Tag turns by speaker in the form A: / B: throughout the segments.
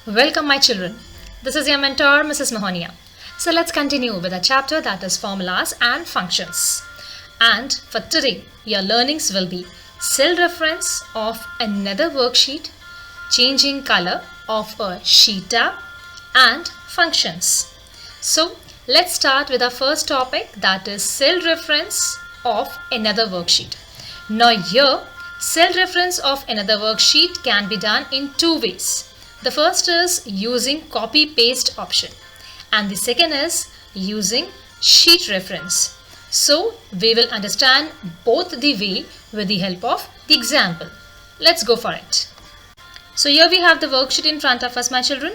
A: Welcome, my children. This is your mentor, Mrs. Mohonia. So let's continue with a chapter that is formulas and functions. And for today, your learnings will be cell reference of another worksheet, changing color of a sheet tab, and functions. So let's start with our first topic, that is cell reference of another worksheet. Now here, cell reference of another worksheet can be done in two ways. The first is using copy paste option and the second is using sheet reference. So we will understand both the way with the help of the example. Let's go for it. So here we have the worksheet in front of us, my children,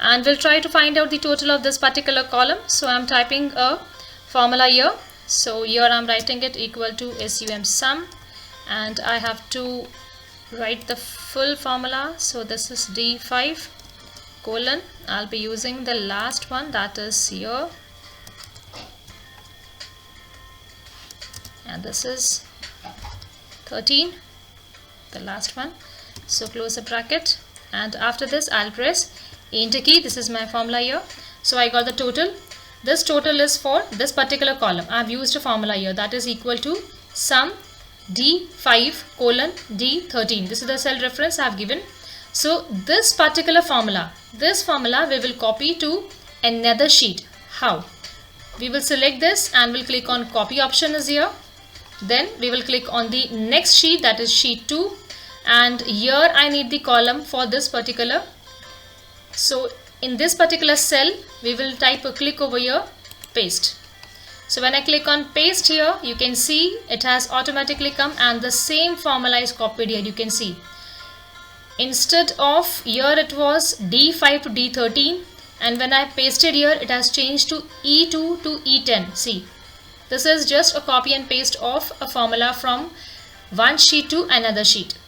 A: and we'll try to find out the total of this particular column. So I'm typing a formula here. So here I'm writing it equal to SUM sum, and I have to write the full formula. So this is D5 colon, I'll be using the last one, that is here, and this is 13, the last one. So close the bracket, and after this I'll press enter key. This is my formula here. So I got the total. This total is for this particular column. I've used a formula here, that is equal to sum D5 colon D13. This is the cell reference I have given. So this particular formula, we will copy to another sheet. How? We will select this and we'll click on copy option is here. Then we will click on the next sheet, that is sheet 2, and here I need the column for this particular. So in this particular cell we will type a click over here, paste. So when I click on paste here, you can see it has automatically come and the same formula is copied here. You can see instead of here it was D5 to D13, and when I pasted here it has changed to E2 to E10. See, this is just a copy and paste of a formula from one sheet to another sheet.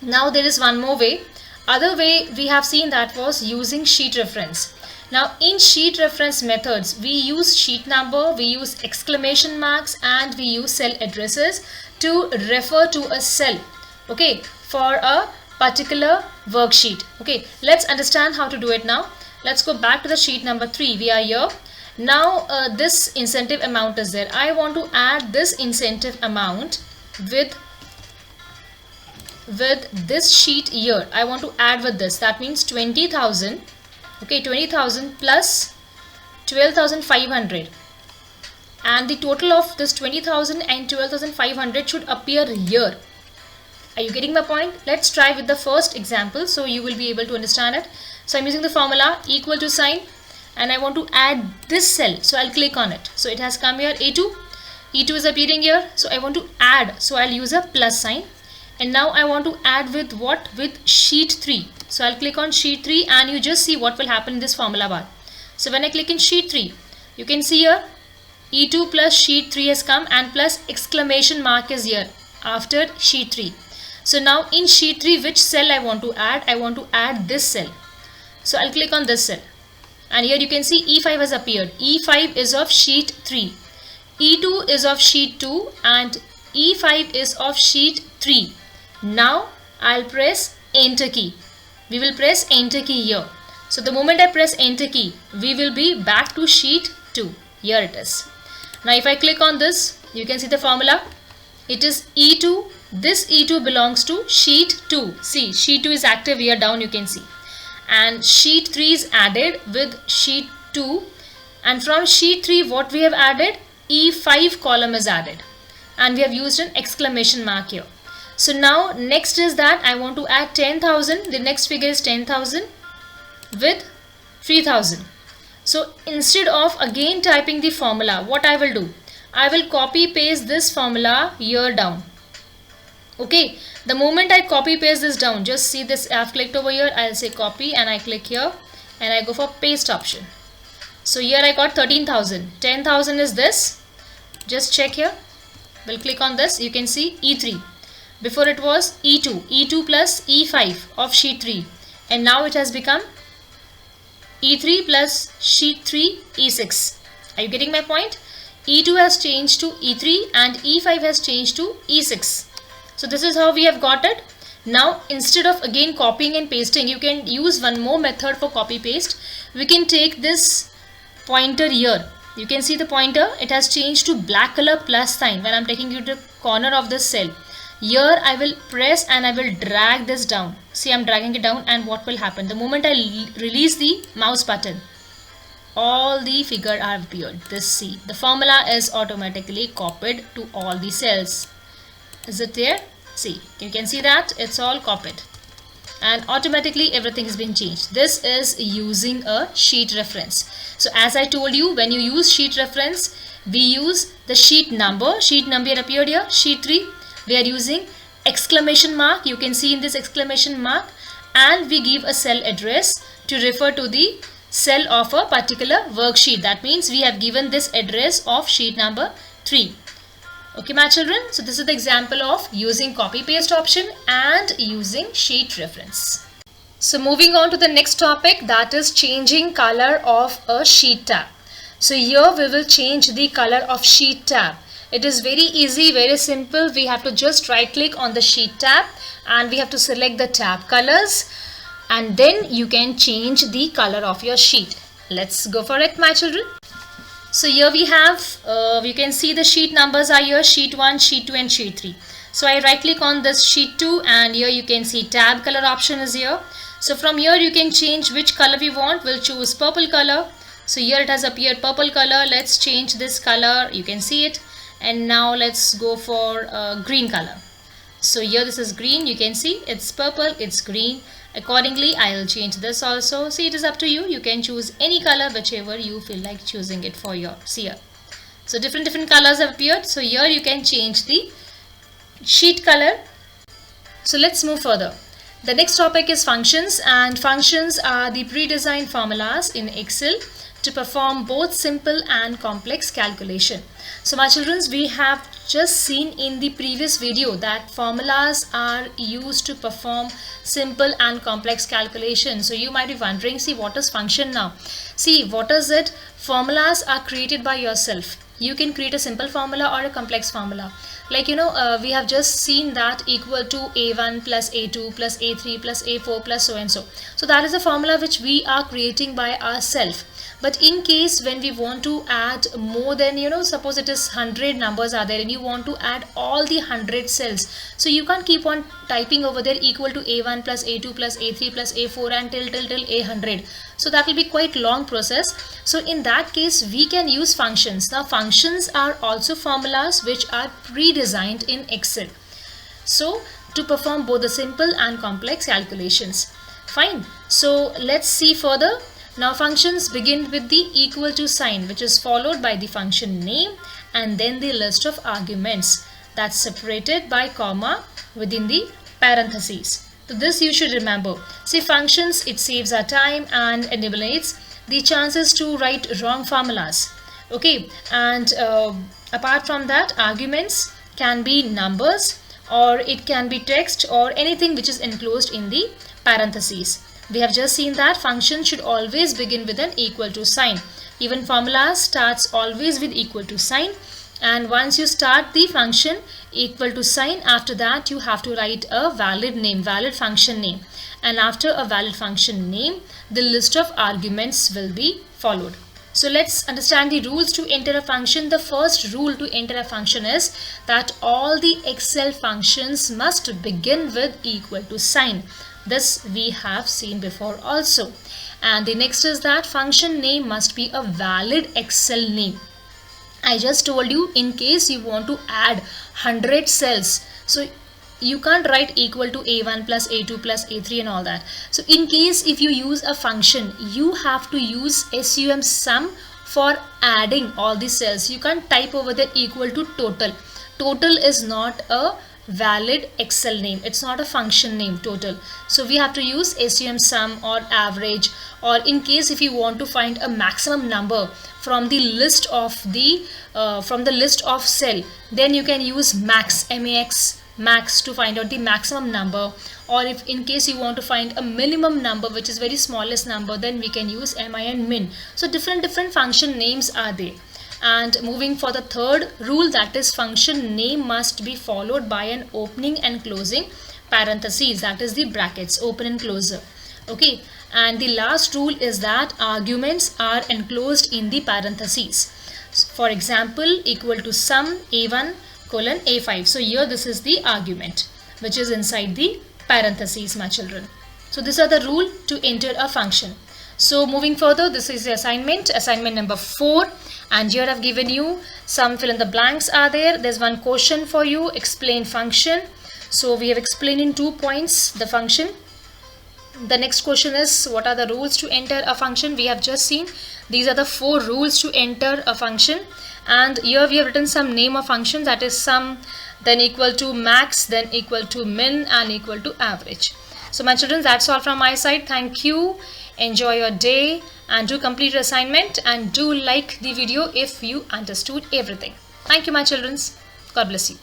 A: Now there is one more way. Other way we have seen, that was using sheet reference. Now in sheet reference methods, we use sheet number, we use exclamation marks, and we use cell addresses to refer to a cell, okay, for a particular worksheet. Okay, let's understand how to do it now. Let's go back to the sheet number 3. We are here. Now this incentive amount is there. I want to add this incentive amount with this sheet here. I want to add with this. That means 20,000. Okay, 20,000 plus 12,500, and the total of this 20,000 and 12,500 should appear here. Are you getting my point? Let's try with the first example so you will be able to understand it. So I'm using the formula equal to sign and I want to add this cell. So I'll click on it. So it has come here, A2. E2 is appearing here. So I want to add. So I'll use a plus sign. And now I want to add with what? With sheet 3. So I'll click on sheet 3 and you just see what will happen in this formula bar. So when I click in sheet 3, you can see here E2 plus sheet 3 has come and plus exclamation mark is here after sheet 3. So now in sheet 3, which cell I want to add? I want to add this cell. So I'll click on this cell. And here you can see E5 has appeared. E5 is of sheet 3. E2 is of sheet 2 and E5 is of sheet 3. Now I'll press enter key. We will press enter key here. So the moment I press enter key, we will be back to sheet 2. Here it is. Now if I click on this, you can see the formula. It is E2. This E2 belongs to sheet 2. See, sheet 2 is active here down, you can see. And sheet 3 is added with sheet 2. And from sheet 3, what we have added? E5 column is added. And we have used an exclamation mark here. So now next is that I want to add 10,000. The next figure is 10,000 with 3,000. So instead of again typing the formula, what I will do? I will copy paste this formula here down. Okay, the moment I copy paste this down, just see this, I have clicked over here, I'll say copy and I click here and I go for paste option. So here I got 13,000. 10,000 is this. Just check here. We'll click on this. You can see E3. Before it was E2. E2 plus E5 of sheet 3. And now it has become E3 plus sheet 3 E6. Are you getting my point? E2 has changed to E3 and E5 has changed to E6. So this is how we have got it. Now instead of again copying and pasting, you can use one more method for copy paste. We can take this pointer here. You can see the pointer, it has changed to black color plus sign when I'm taking you to the corner of this cell. Here I will press and I will drag this down. See, I'm dragging it down, and what will happen? The moment I release the mouse button, all the figure are appeared. This, see, the formula is automatically copied to all the cells. Is it there? See, you can see that it's all copied and automatically everything has been changed. This is using a sheet reference. So as I told you, when you use sheet reference, we use the sheet number appeared here, sheet 3. We are using exclamation mark, you can see in this exclamation mark, and we give a cell address to refer to the cell of a particular worksheet. That means we have given this address of sheet number 3. Okay, my children, so this is the example of using copy paste option and using sheet reference. So moving on to the next topic, that is changing color of a sheet tab. So here we will change the color of sheet tab. It is very easy, very simple. We have to just right click on the sheet tab and we have to select the tab colors, and then you can change the color of your sheet. Let's go for it, my children. So here we have, you can see the sheet numbers are here, sheet 1, sheet 2 and sheet 3. So I right click on this sheet 2 and here you can see tab color option is here. So from here you can change which color we want. We'll choose purple color. So here it has appeared purple color. Let's change this color. You can see it. And now let's go for green color. So here this is green. You can see it's purple, it's green. Accordingly, I will change this also. See, it is up to you. You can choose any color, whichever you feel like choosing it for your here. So different colors have appeared. So here you can change the sheet color. So let's move further. The next topic is functions, and functions are the pre-designed formulas in Excel to perform both simple and complex calculation. So my children, we have just seen in the previous video that formulas are used to perform simple and complex calculations. So you might be wondering, see, what is function now? See, what is it? Formulas are created by yourself. You can create a simple formula or a complex formula. Like, we have just seen that equal to A1 plus A2 plus A3 plus A4 plus so and so. So that is a formula which we are creating by ourselves. But in case when we want to add more than, suppose it is 100 numbers are there and you want to add all the 100 cells. So you can't keep on typing over there equal to A1 plus A2 plus A3 plus A4 and till A100. So that will be quite long process. So in that case, we can use functions. Now functions are also formulas which are pre-designed in Excel. So to perform both the simple and complex calculations. Fine. So let's see further. Now functions begin with the equal to sign, which is followed by the function name and then the list of arguments that's separated by comma within the parentheses. So this you should remember. See, functions, it saves our time and eliminates the chances to write wrong formulas. Okay, and apart from that, arguments can be numbers or it can be text or anything which is enclosed in the parentheses. We have just seen that function should always begin with an equal to sign. Even formula starts always with equal to sign, and once you start the function equal to sign, after that you have to write a valid name, valid function name, and after a valid function name the list of arguments will be followed. So let's understand the rules to enter a function. The first rule to enter a function is that all the Excel functions must begin with equal to sign. This we have seen before also. And the next is that function name must be a valid Excel name. I just told you, in case you want to add 100 cells, so you can't write equal to A1 plus A2 plus A3 and all that. So in case if you use a function, you have to use SUM sum for adding all the cells. You can't type over there equal to total. Total is not a valid Excel name. It's not a function name, total. So we have to use SUM sum or average, or in case if you want to find a maximum number from the list of cell, then you can use max, max to find out the maximum number, or if in case you want to find a minimum number which is very smallest number, then we can use min, min. So different function names are there. And moving for the third rule, that is function name must be followed by an opening and closing parentheses, that is the brackets, open and closure. Okay, and the last rule is that arguments are enclosed in the parentheses. For example, equal to sum a1 colon a5. So here this is the argument which is inside the parentheses, my children. So these are the rule to enter a function. So moving further, this is the assignment number 4, and here I've given you some fill in the blanks are there. There's one question for you, explain function. So we have explained in 2 points the function. The next question is, what are the rules to enter a function? We have just seen these are the 4 rules to enter a function, and here we have written some name of function, that is sum, then equal to max, then equal to min, and equal to average. So my children, that's all from my side. Thank you. Enjoy your day and do complete your assignment, and do like the video if you understood everything. Thank you, my children. God bless you.